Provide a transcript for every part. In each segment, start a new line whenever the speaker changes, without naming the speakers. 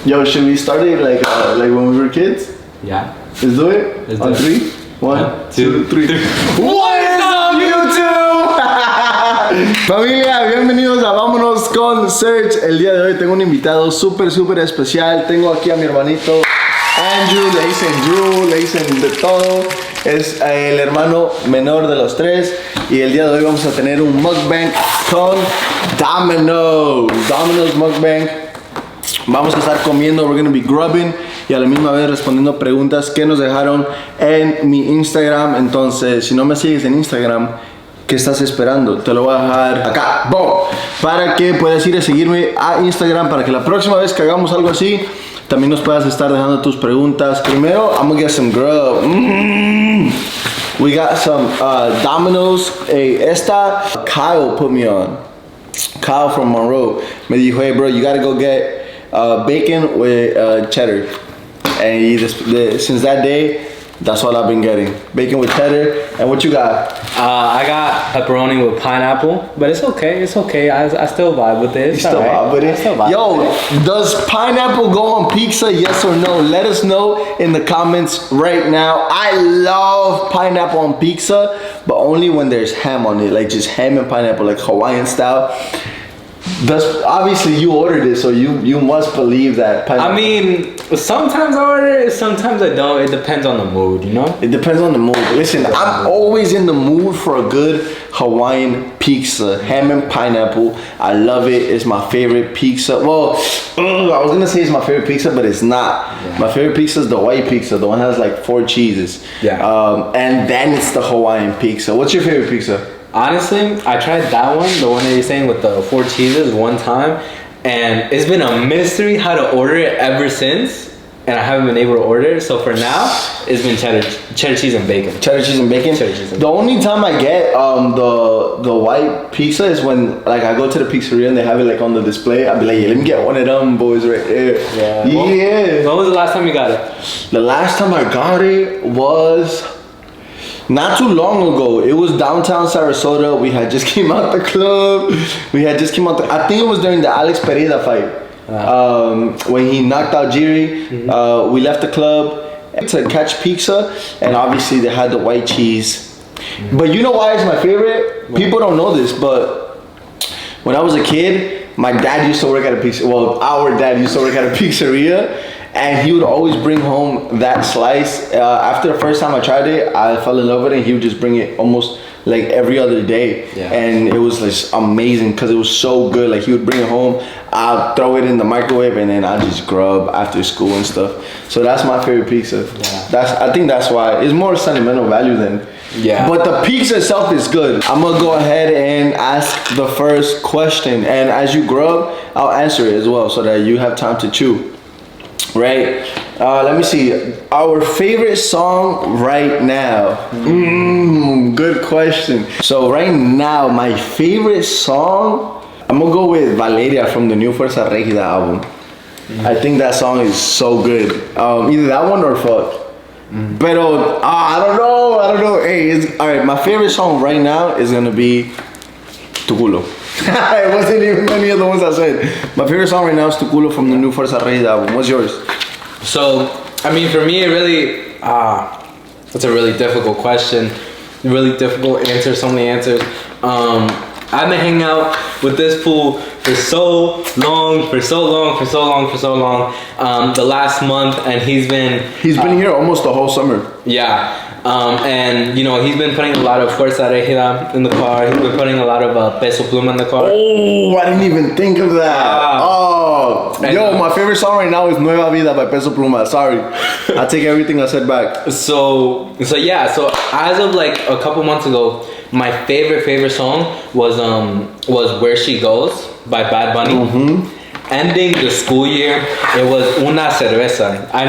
Yo, should we start it like when we were kids?
Yeah.
Let's do it.
Let's
on
do it.
3, 1, 2, 3.
What is up, YouTube?
Familia, bienvenidos a Vámonos con ElSerggg. El día de hoy tengo un invitado súper especial. Tengo aquí a mi hermanito Andrew, le dicen Drew, le dicen de todo. Es el hermano menor de los tres. Y el día de hoy vamos a tener un mukbang con Domino's mukbang. Vamos a estar comiendo, we're gonna be grubbing y a la misma vez respondiendo preguntas que nos dejaron en mi Instagram. Entonces, si no me sigues en Instagram, ¿qué estás esperando? Te lo voy a dejar acá, boom, para que puedas ir a seguirme a Instagram, para que la próxima vez que hagamos algo así, también nos puedas estar dejando tus preguntas. Primero, I'm gonna get some grub. We got some Domino's. Esta Kyle put me on. Kyle from Monroe me dijo, hey bro, you gotta go get bacon with cheddar. And since that day, that's all I've been getting. Bacon with cheddar. And what you got?
I got pepperoni with pineapple, but it's okay. It's okay. I still vibe with it.
You still vibe with it? Yo, does pineapple go on pizza? Yes or no? Let us know in the comments right now. I love pineapple on pizza, but only when there's ham on it, like just ham and pineapple, like Hawaiian style. Obviously you ordered it, so you must believe that pineapple.
I mean, sometimes I order it, sometimes I don't. It depends on the mood, you know?
It depends on the mood. Listen, I'm always in the mood for a good Hawaiian pizza. Ham and pineapple. I love it. It's my favorite pizza. Well, I was gonna say it's my favorite pizza, but it's not. Yeah. My favorite pizza is the white pizza. The one that has like 4 cheeses.
Yeah.
And then it's the Hawaiian pizza. What's your favorite pizza?
Honestly, I tried that one, the one that you're saying with the 4 cheeses one time, and it's been a mystery how to order it ever since, and I haven't been able to order it. So for now, it's been cheddar cheese and bacon.
Cheddar cheese and bacon?
Cheddar cheese and bacon.
The only time I get the white pizza is when like I go to the pizzeria and they have it like on the display. I'll be like, yeah, let me get one of them boys right there.
Yeah.
Yeah.
When was the last time you got it?
The last time I got it was not too long ago. It was downtown Sarasota. We had just came out the club. I think it was during the Alex Pereira fight. When he knocked out Jiri.
Mm-hmm.
We left the club to catch pizza, and obviously they had the white cheese. Mm-hmm. But you know why it's my favorite? People don't know this, but when I was a kid, my dad used to work at a pizzeria. Well, our dad used to work at a pizzeria. And he would always bring home that slice. After the first time I tried it, I fell in love with it. He would just bring it almost like every other day. Yeah. And it was just amazing because it was so good. Like he would bring it home, I'll throw it in the microwave, and then I'll just grub after school and stuff. So that's my favorite pizza. Yeah. I think that's why. It's more sentimental value than. Yeah. But the pizza itself is good. I'm gonna go ahead and ask the first question. And as you grub, I'll answer it as well so that you have time to chew. Right, let me see. Our favorite song right now. Good question. So right now, my favorite song, I'm gonna go with Valeria from the new Fuerza Regida album. I think that song is so good. Either that one or Fuck. Pero I don't know. Hey, alright. My favorite song right now is gonna be Tu Culo. It wasn't even any of the ones I said. My favorite song right now is Tu Culo from the new Fuerza Regida album. What's yours?
So, I mean, for me, it really, it's a really difficult question. Really difficult answer, so many answers. I've been hanging out with this fool for so long. The last month, and he's been
here almost the whole summer.
Yeah. And you know, he's been putting a lot of Fuerza Regida in the car. He's been putting a lot of Peso Pluma in the car.
Oh, I didn't even think of that. Yo, my favorite song right now is Nueva Vida by Peso Pluma. Sorry, I take everything I said back.
So yeah. So as of like a couple months ago, my favorite song was Where She Goes by Bad Bunny. Mm-hmm. Ending the school year, it was Una Cerveza. I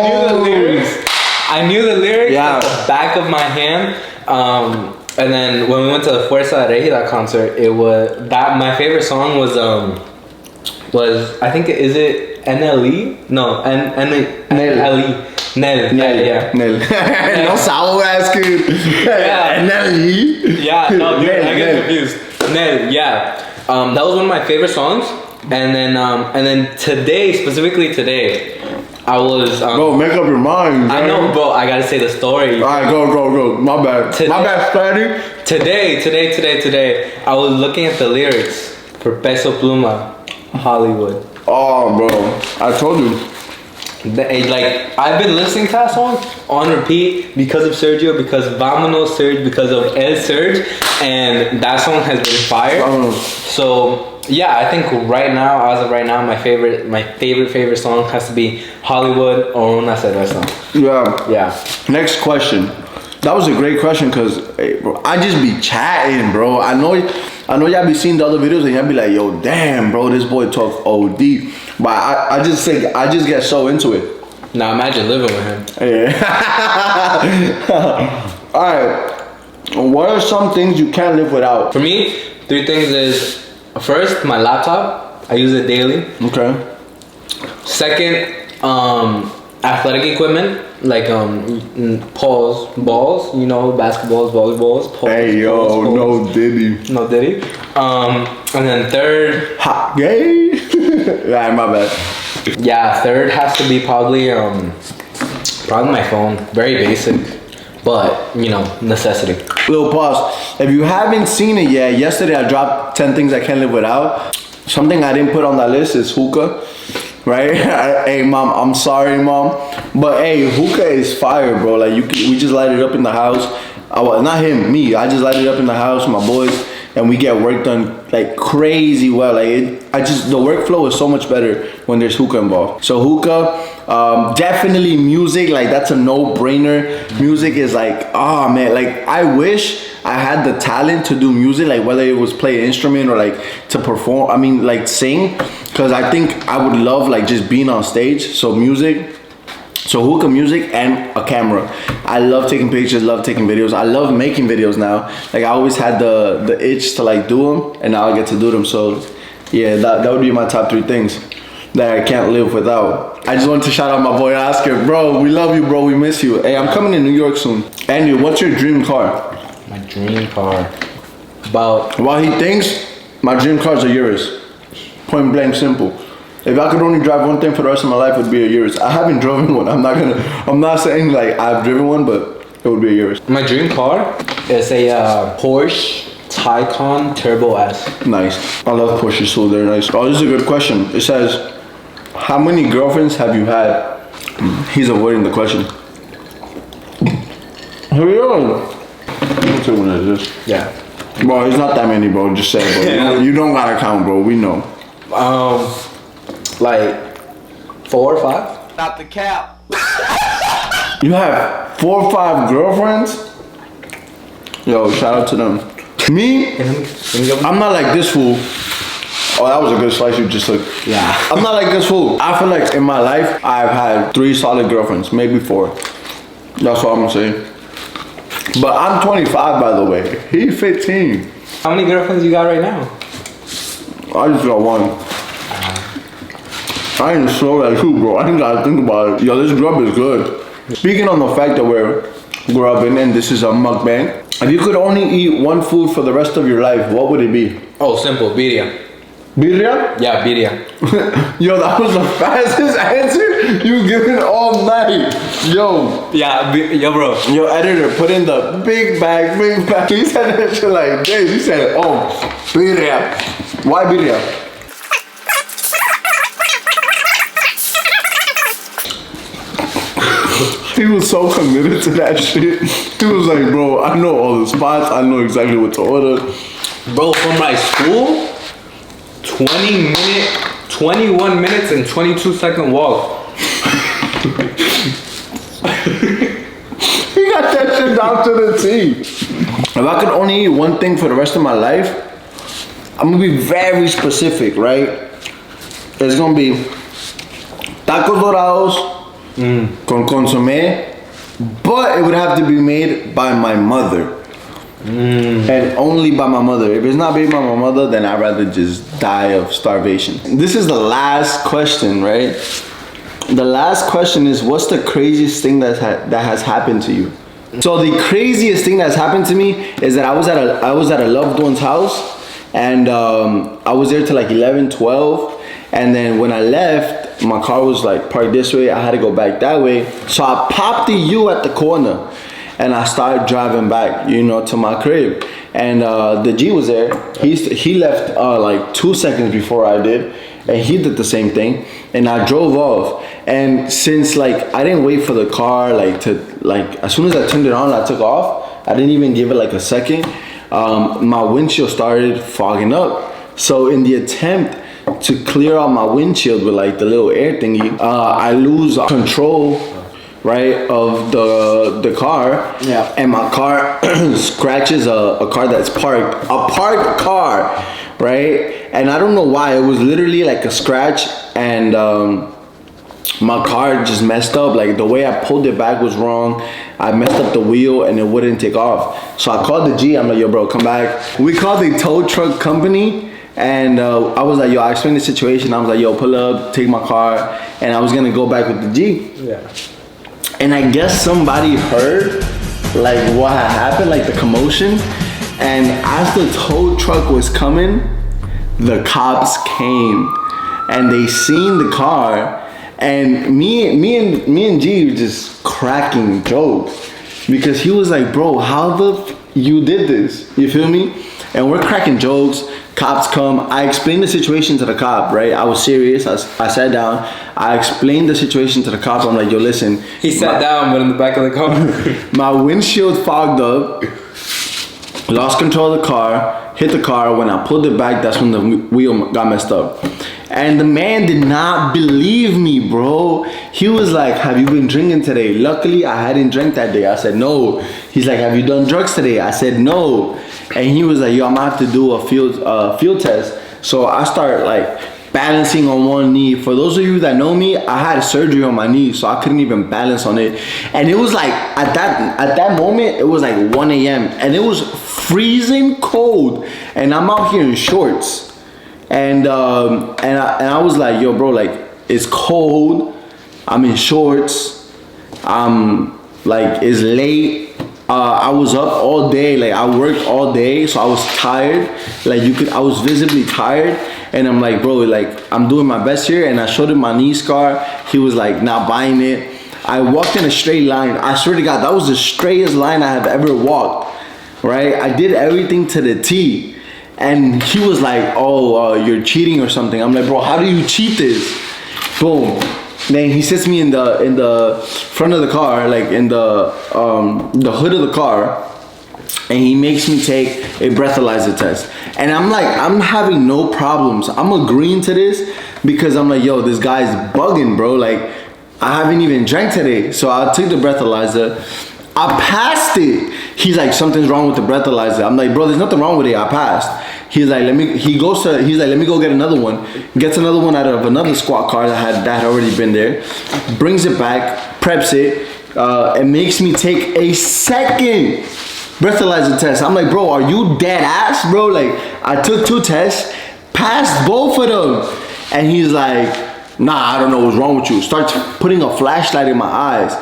knew the lyrics. I knew the lyrics at the back of my hand. And then when we went to the Fuerza Regida concert, it was that my favorite song was I think is it NLE? No, NLE. Nel. Yeah.
Nel. No sour ass kid.
Yeah.
NLE.
Yeah. No, dude, I get confused. Nel. Yeah. That was one of my favorite songs. and then today, specifically today, I was.
Bro, make up your mind.
I know, bro. I gotta say the story.
All right, go. My bad. My bad, Spidey.
Today, I was looking at the lyrics for Peso Pluma, Hollywood.
Oh, bro, I told you.
Like, I've been listening to that song on repeat because of Sergio, because Vámonos Serg, because of ElSerggg, and that song has been fire. So yeah, I think right now, as of right now, my favorite song has to be Hollywood or Una Cerveza.
Yeah. Next question. That was a great question because, hey, bro, I just be chatting, bro. I know y'all be seeing the other videos and y'all be like, yo, damn, bro, this boy talk OD. But I just get so into it.
Now imagine living with him.
Yeah. All right. What are some things you can't live without?
For me, 3 things is, first, my laptop. I use it daily.
Okay.
Second, athletic equipment, like balls, you know, basketballs, volleyballs.
Hey, yo, no diddy.
No diddy. And then third,
hot gay. Right, my bad.
Yeah, third has to be probably my phone. Very basic, but you know, necessity.
Little pause. If you haven't seen it yet, yesterday I dropped 10 things I can't live without. Something I didn't put on that list is hookah. Right? Hey, mom, I'm sorry, mom. But hey, hookah is fire, bro. Like, we just light it up in the house. Not him, me. I just light it up in the house with my boys, and we get work done like crazy well. Like, the workflow is so much better when there's hookah involved. So hookah, definitely music. Like, that's a no-brainer. Music is like, oh man, like I wish I had the talent to do music, like whether it was play an instrument or like to perform. I mean, like sing. Because I think I would love like just being on stage. So hookah music and a camera. I love taking pictures, love taking videos. I love making videos now. Like, I always had the itch to like do them, and now I get to do them. So yeah, that would be my top 3 things that I can't live without. I just want to shout out my boy Oscar. Bro, we love you, bro. We miss you. Hey, I'm coming to New York soon. Andy, what's your dream car?
My dream car. While
he thinks, my dream cars are yours. Point blank simple. If I could only drive one thing for the rest of my life, it would be a Urus. I haven't driven one. I'm not saying like I've driven one, but it would be a Urus.
My dream car is a Porsche Taycan Turbo S.
Nice. I love Porsche, so they're nice. Oh, this is a good question. It says, how many girlfriends have you had? He's avoiding the question. Here we go. What's one is this?
Yeah.
Bro, it's not that many, bro. Just say it, bro. You don't gotta count, bro. We know.
Like 4 or 5.
Not the cap. You have 4 or 5 girlfriends? Yo, shout out to them. Me, I'm not like this fool. Oh, that was a good slice you just took.
Yeah.
I'm not like this fool. I feel like in my life, I've had 3 solid girlfriends, maybe 4. That's what I'm gonna say. But I'm 25, by the way. He's 15.
How many girlfriends you got right now?
I just got 1. I ain't slow like you, bro. I ain't gotta think about it. Yo, this grub is good. Speaking on the fact that we're grubbing and this is a mukbang, if you could only eat one food for the rest of your life, what would it be?
Oh, simple. Birria.
Birria?
Yeah, birria.
Yo, that was the fastest answer you've given all night. Yo.
Yeah, yo, bro.
Yo, editor, put in the big bag. He said that shit like this. He said, oh, birria. Why birria? He was so committed to that shit. He was like, bro, I know all the spots. I know exactly what to order.
Bro, from my school, 21 minutes and 22-second walk.
He got that shit down to the T. If I could only eat one thing for the rest of my life, I'm gonna be very specific, right? It's gonna be tacos dorados con consomé, but it would have to be made by my mother. And only by my mother. If it's not made by my mother, then I'd rather just die of starvation. This is the last question, right? The last question is, what's the craziest thing that has happened to you? So the craziest thing that's happened to me is that I was at a loved one's house, And I was there till like 11, 12. And then when I left, my car was like parked this way. I had to go back that way. So I popped the U at the corner and I started driving back, you know, to my crib. And the G was there. He left like 2 seconds before I did. And he did the same thing. And I drove off. And since like I didn't wait for the car as soon as I turned it on, I took off. I didn't even give it like a second. My windshield started fogging up. So in the attempt to clear out my windshield with like the little air thingy, I lose control, right, of the car.
Yeah.
And my car scratches a car that's parked, a parked car, right? And I don't know why, it was literally like a scratch, and my car just messed up. Like the way I pulled it back was wrong. I messed up the wheel and it wouldn't take off. So I called the G. I'm like, yo, bro, come back. We called the tow truck company, and I was like, yo, I explained the situation. I was like, yo, pull up, take my car, and I was gonna go back with the G.
Yeah.
And I guess somebody heard like what had happened, like the commotion. And as the tow truck was coming, the cops came and they seen the car. And me and G were just cracking jokes because he was like, bro, how you did this? You feel me? And we're cracking jokes. Cops come. I explained the situation to the cop, right? I was serious. I sat down. I explained the situation to the cop. I'm like, yo, listen.
He sat down, but in the back of the car.
My windshield fogged up. Lost control of the car. Hit the car. When I pulled it back, that's when the wheel got messed up. And the man did not believe me, bro. He was like, have you been drinking today? Luckily, I hadn't drank that day. I said, no. He's like, have you done drugs today? I said, no. And he was like, yo, I'm gonna have to do a field test. So I start like balancing on one knee. For those of you that know me, I had surgery on my knee, so I couldn't even balance on it. And it was like, at that moment, it was like 1 a.m. and it was freezing cold. And I'm out here in shorts. And I was like, yo, bro, like, it's cold. I'm in shorts. I'm like, it's late. I was up all day. Like, I worked all day, so I was tired. Like, I was visibly tired. And I'm like, bro, like, I'm doing my best here. And I showed him my knee scar. He was like, not buying it. I walked in a straight line. I swear to God, that was the straightest line I have ever walked, right? I did everything to the T. And he was like, oh, you're cheating or something. I'm like, bro, how do you cheat this? Boom. Then he sits me in the front of the car, like in the hood of the car, and he makes me take a breathalyzer test. And I'm like, I'm having no problems. I'm agreeing to this because I'm like, yo, this guy's bugging, bro. Like, I haven't even drank today. So I took the breathalyzer. I passed it. He's like, something's wrong with the breathalyzer. I'm like, bro, there's nothing wrong with it. I passed. He's like, let me go get another one. Gets another one out of another squad car that had already been there. Brings it back, preps it, and makes me take a second breathalyzer test. I'm like, bro, are you dead ass, bro? Like, I took 2 tests, passed both of them. And he's like, nah, I don't know what's wrong with you. Starts putting a flashlight in my eyes.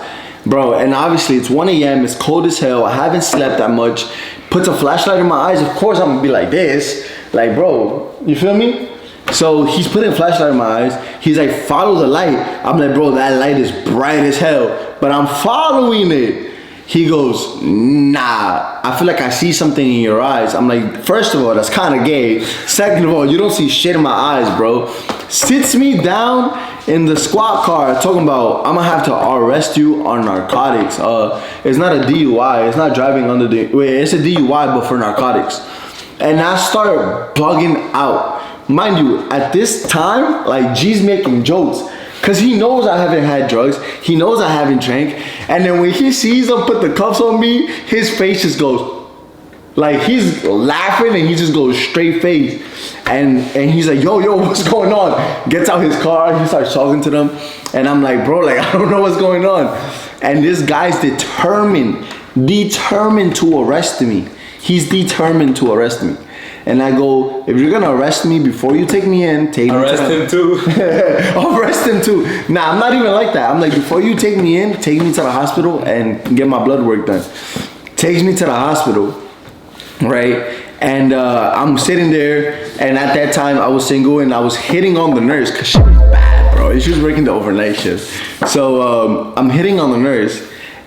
Bro, and obviously it's 1 a.m. It's cold as hell. I haven't slept that much. Puts a flashlight in my eyes. Of course I'm gonna be like this. Like, bro, you feel me? So he's putting a flashlight in my eyes. He's like, follow the light. I'm like, bro, that light is bright as hell, but I'm following it. He goes, nah, I feel like I see something in your eyes. I'm like, first of all, that's kind of gay. Second of all, you don't see shit in my eyes, bro. Sits me down in the squad car talking about, I'm gonna have to arrest you on narcotics. It's not a DUI. It's not driving under the, wait, it's a DUI, but for narcotics. And I start bugging out. Mind you, at this time, like, G's making jokes. Cause he knows I haven't had drugs. He knows I haven't drank. And then when he sees them put the cuffs on me, his face just goes, like, he's laughing and he just goes straight face. And he's like, yo, what's going on? Gets out his car, he starts talking to them. And I'm like, bro, like, I don't know what's going on. And this guy's determined to arrest me. He's determined to arrest me. And I go, if you're gonna arrest me before you take me in, take me
arrest him too.
Arrest him too. Nah, I'm not even like that. I'm like, before you take me in, take me to the hospital and get my blood work done. Takes me to the hospital, right? And I'm sitting there, and at that time I was single, and I was hitting on the nurse because she was bad, bro. She was working the overnight shift. So I'm hitting on the nurse,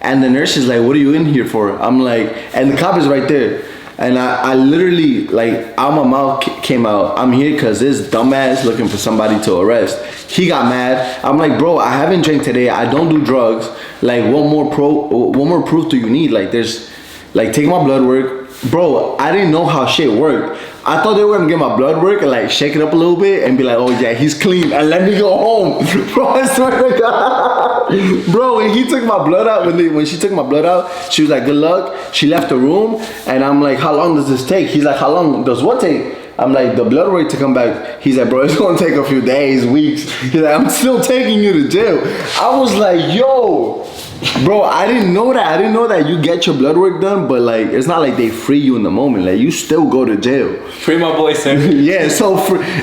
and the nurse is like, "What are you in here for?" I'm like, and the cop is right there. And I literally, like, out my mouth came out, "I'm here because this dumbass looking for somebody to arrest." He got mad. I'm like, "Bro, I haven't drank today. I don't do drugs. Like, what more proof do you need? Like, there's, like, take my blood work." Bro, I didn't know how shit worked. I thought they were gonna get my blood work and like shake it up a little bit and be like, "Oh yeah, he's clean," and let me go home. Bro, I swear to God. Bro, when he took my blood out, when she took my blood out, she was like, "Good luck." She left the room, and I'm like, "How long does this take?" He's like, "How long does what take?" I'm like, "The blood work to come back." He's like, "Bro, it's gonna take a few days, weeks." He's like, "I'm still taking you to jail." I was like, "Yo." Bro, I didn't know that. I didn't know that you get your blood work done, but like, it's not like they free you in the moment. Like, you still go to jail.
Free my boy Serge.
Yeah, so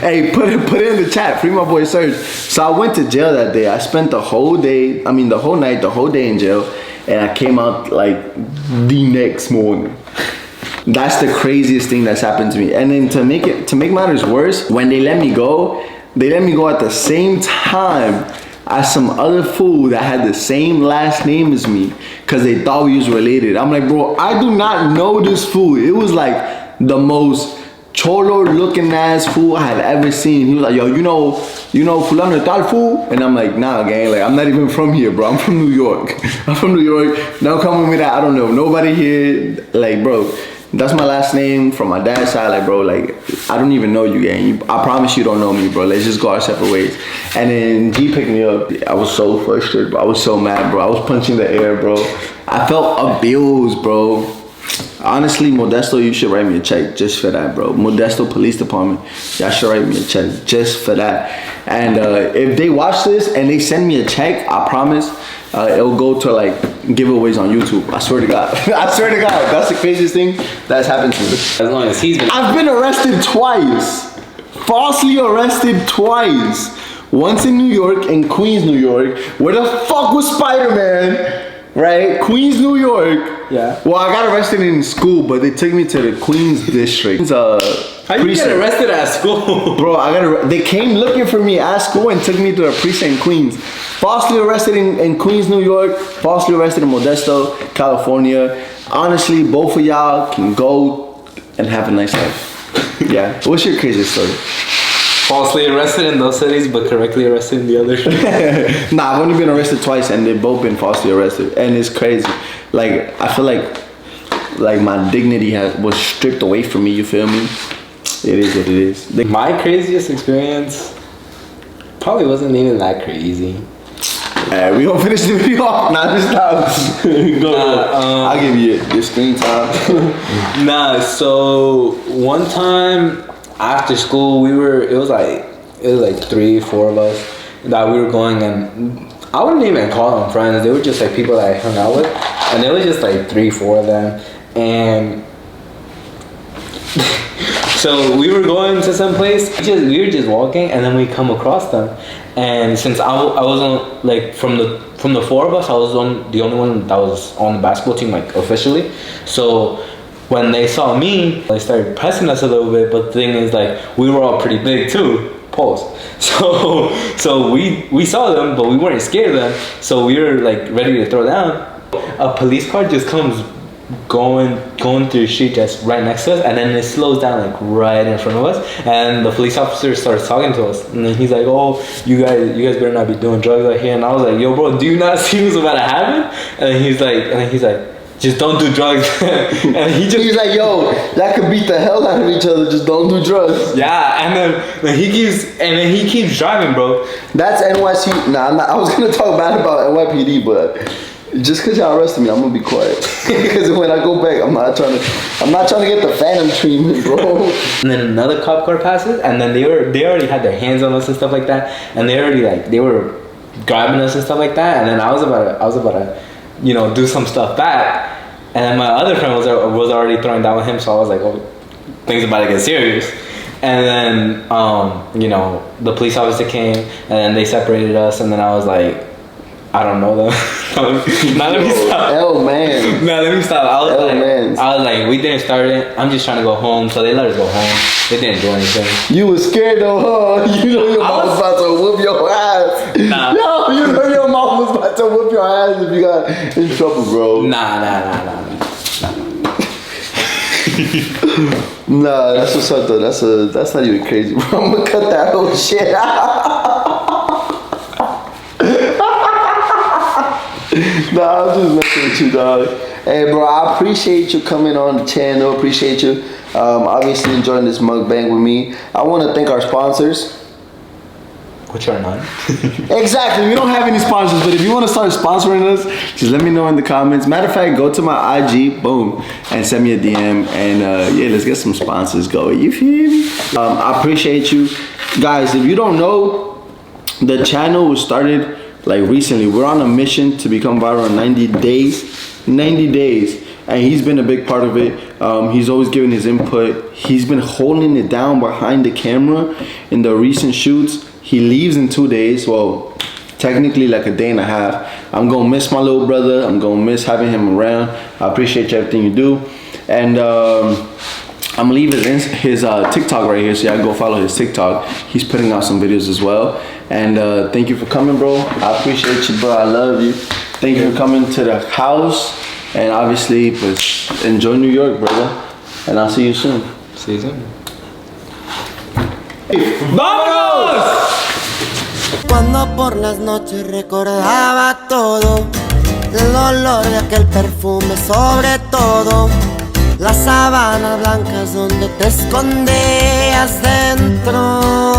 hey, put it in the chat. Free my boy Serge. So I went to jail that day. I spent the whole day, the whole night, the whole day in jail, and I came out like the next morning. That's the craziest thing that's happened to me. And then to make matters worse, when they let me go at the same time as some other fool that had the same last name as me, because they thought we was related. I'm like, "Bro, I do not know this fool." It was like the most cholo looking ass fool I had ever seen. He was like, "Yo, you know fulano tal fool?" And I'm like, "Nah, gang, like, I'm not even from here, bro. I'm from New York." I'm from New York. Don't come with me that I don't know nobody here. Like, bro, that's my last name from my dad's side. Like, bro, like, I don't even know you, gang. I promise you don't know me, bro. Let's just go our separate ways. And then G picked me up. I was so frustrated, bro. I was so mad, bro. I was punching the air, bro. I felt abused, bro. Honestly, Modesto, you should write me a check just for that, bro. Modesto Police Department, y'all should write me a check just for that. And if they watch this and they send me a check, I promise it'll go to like giveaways on YouTube. I swear to God. I swear to God. That's the craziest thing that's happened to me.
As long as he's been.
I've been arrested twice. Falsely arrested twice. Once in New York, in Queens, New York. Where the fuck was Spider-Man? Right? Queens, New York.
Yeah.
Well, I got arrested in school, but they took me to the Queens district.
How you get arrested at school?
Bro, they came looking for me at school and took me to the precinct in Queens. Falsely arrested in Queens, New York. Falsely arrested in Modesto, California. Honestly, both of y'all can go and have a nice life. Yeah. What's your craziest story?
Falsely arrested in those cities, but correctly arrested in the others.
Nah, I've only been arrested twice, and they've both been falsely arrested, and it's crazy. Like, I feel like my dignity was stripped away from me. You feel me? It is what it is.
My craziest experience probably wasn't even that crazy.
We gonna finish the video off. Nah, just stop. Go. I'll give you your screen time.
Nah, so one time after school, it was like 3-4 of us that we were going, and I wouldn't even call them friends. They were just like people that I hung out with, and there was just like 3-4 of them, and so we were going to some place. We were just walking, and then we come across them. And since I was on, like, from the 4 of us, I was the only one that was on the basketball team, like, officially. So when they saw me, they started pressing us a little bit. But the thing is, like, we were all pretty big too. Pause. So we saw them, but we weren't scared of them. So we were like ready to throw down. A police car just comes going through the street just right next to us, and then it slows down like right in front of us, and the police officer starts talking to us, and then he's like, "Oh, you guys better not be doing drugs out here." And I was like, "Yo, bro, do you not see what's about to happen?" And then he's like, "Just don't do drugs." And he's
like, "Yo, that could beat the hell out of each other. Just don't do drugs."
Yeah, and then he keeps driving, bro.
That's NYC. Nah, I was gonna talk bad about NYPD, but just because y'all arrested me, I'm gonna be quiet. Because when I go back, I'm not trying to get the phantom treatment, bro.
And then another cop car passes, and then they already had their hands on us and stuff like that, and they were grabbing us and stuff like that. And then I was about to, do some stuff back, and then my other friend was already throwing down with him, so I was like, "Oh, things about to get serious." And then the police officer came, and then they separated us, and then I was like, I don't know them. Now let me stop.
L man.
No, let me stop. I
man.
was like, we didn't start it. I'm just trying to go home, so they let us go home. They didn't do anything.
You was scared though, huh? You know your mom was about to whoop your ass.
Nah.
Yo, you know your mom was about to whoop your ass if you got in trouble, bro.
Nah.
Nah, that's what's up though. That's not even crazy, bro. I'm gonna cut that whole shit out. Nah, I'm just messing with you, dog. Hey, bro, I appreciate you coming on the channel. Appreciate you, obviously enjoying this mukbang with me. I want to thank our sponsors.
Which are none.
Exactly. We don't have any sponsors, but if you want to start sponsoring us, just let me know in the comments. Matter of fact, go to my IG, boom, and send me a DM. And yeah, let's get some sponsors going. You feel me? I appreciate you guys. If you don't know, the channel was started like recently. We're on a mission to become viral in 90 days. 90 days. And he's been a big part of it. He's always giving his input. He's been holding it down behind the camera in the recent shoots. He leaves in 2 days. Well, technically like a day and a half. I'm gonna miss my little brother. I'm gonna miss having him around. I appreciate everything you do. And I'm gonna leave his TikTok right here, so y'all go follow his TikTok. He's putting out some videos as well. And thank you for coming, bro. I appreciate you, bro. I love you. Thank you for coming to the house. And obviously, pues, enjoy New York, brother. And I'll see you soon.
See you soon.
¡Vámonos!
Cuando por las noches recordaba todo, el olor de aquel perfume sobre todo, las sábanas blancas donde te escondías dentro.